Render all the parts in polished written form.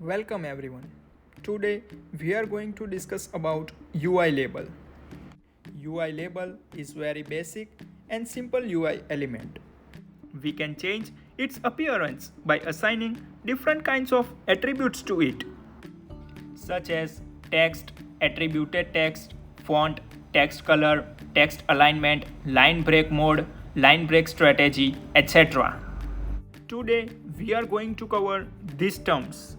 Welcome everyone. Today we are going to discuss about UI label. UI label is very basic and simple UI element. We can change its appearance by assigning different kinds of attributes to it, such as text, attributed text, font, text color, text alignment, line break mode, line break strategy, etc. Today we are going to cover these terms.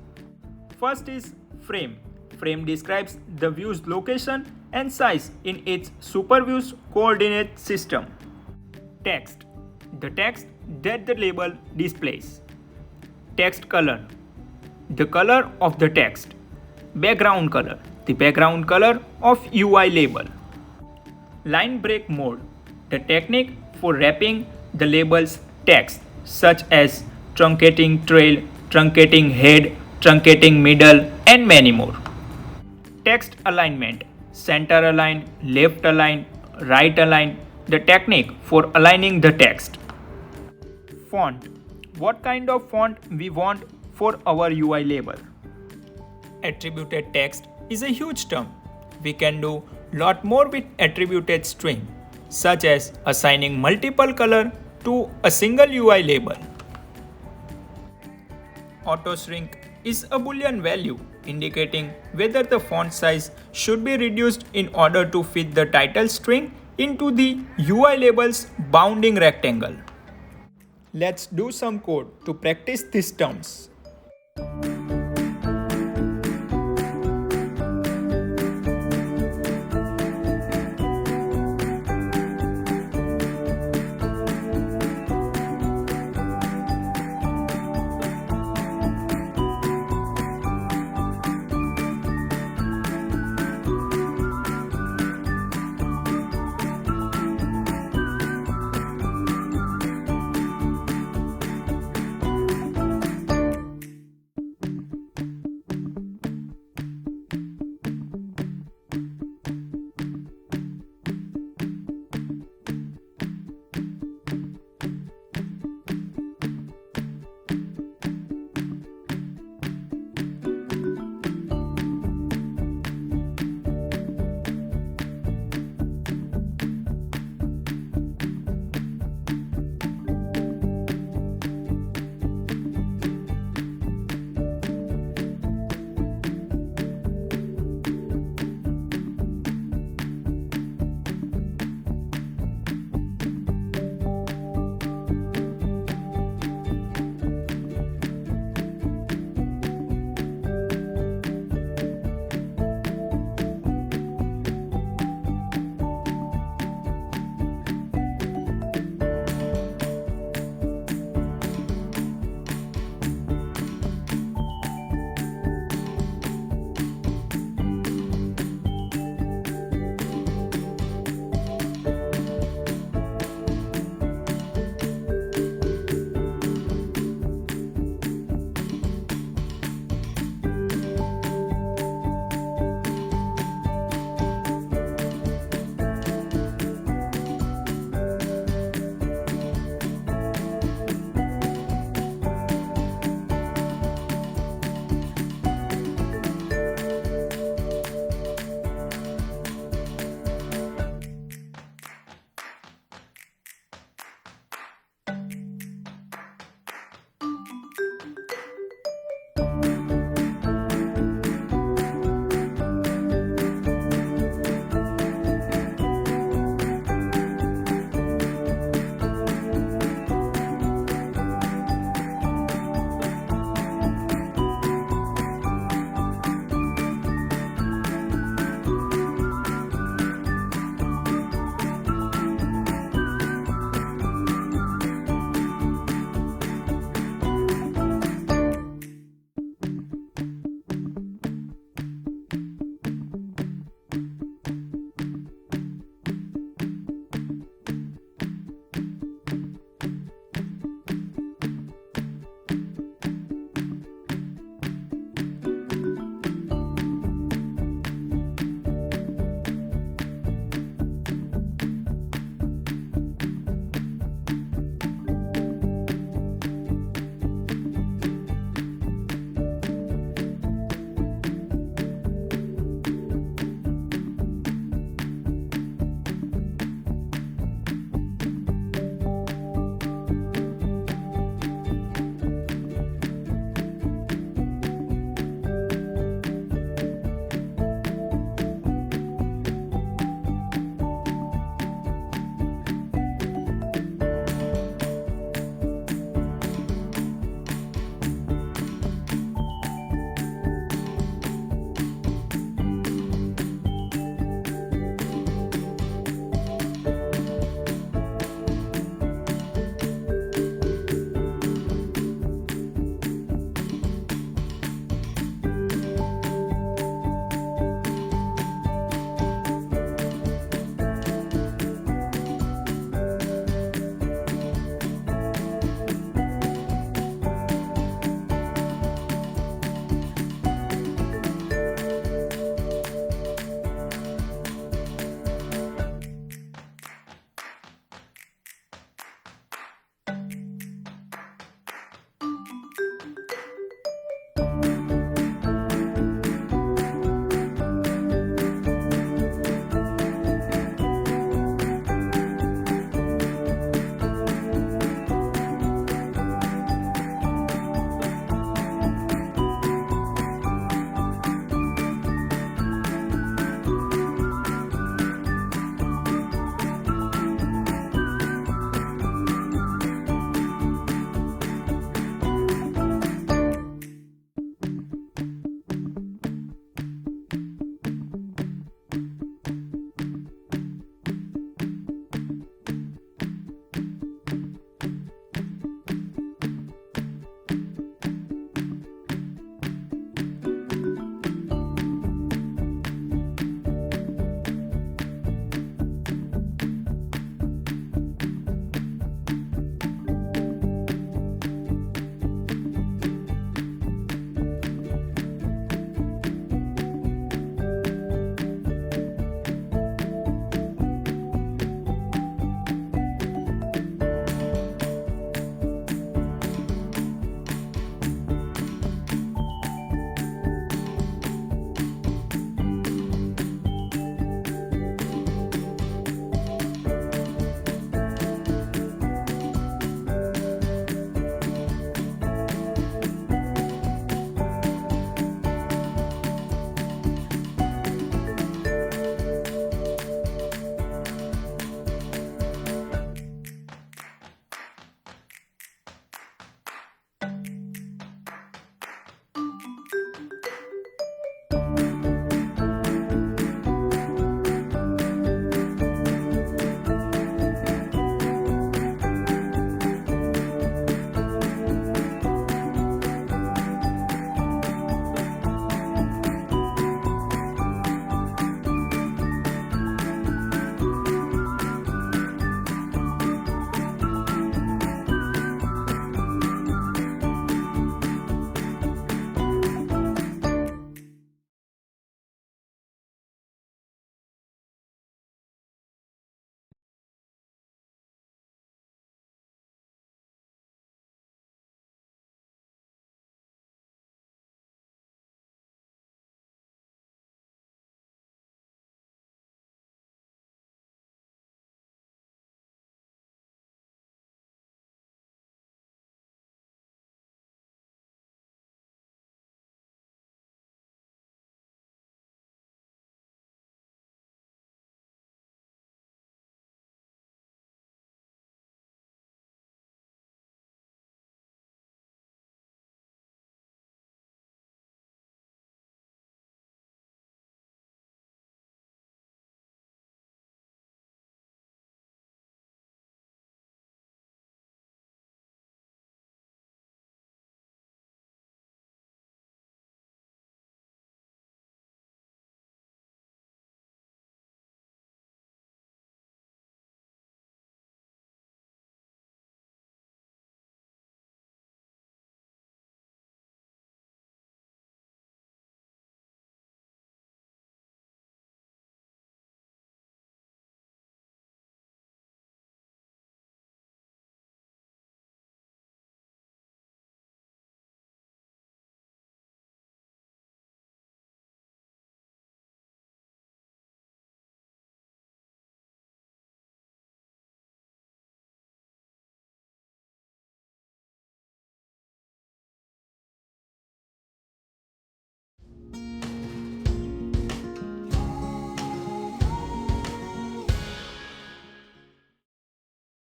First is frame. Frame describes the view's location and size in its superview's coordinate system. Text. The text that the label displays. Text color. The color of the text. Background color. The background color of UI label. Line break mode. The technique for wrapping the label's text, such as truncating trail, truncating head, truncating middle, and many more. Text alignment. Center align, left align, right align. The technique for aligning the text. Font. What kind of font we want for our UI label. Attributed text is a huge term. We can do lot more with attributed string, such as assigning multiple color to a single UI label. AutoShrink is a Boolean value indicating whether the font size should be reduced in order to fit the title string into the UI label's bounding rectangle. Let's do some code to practice these terms.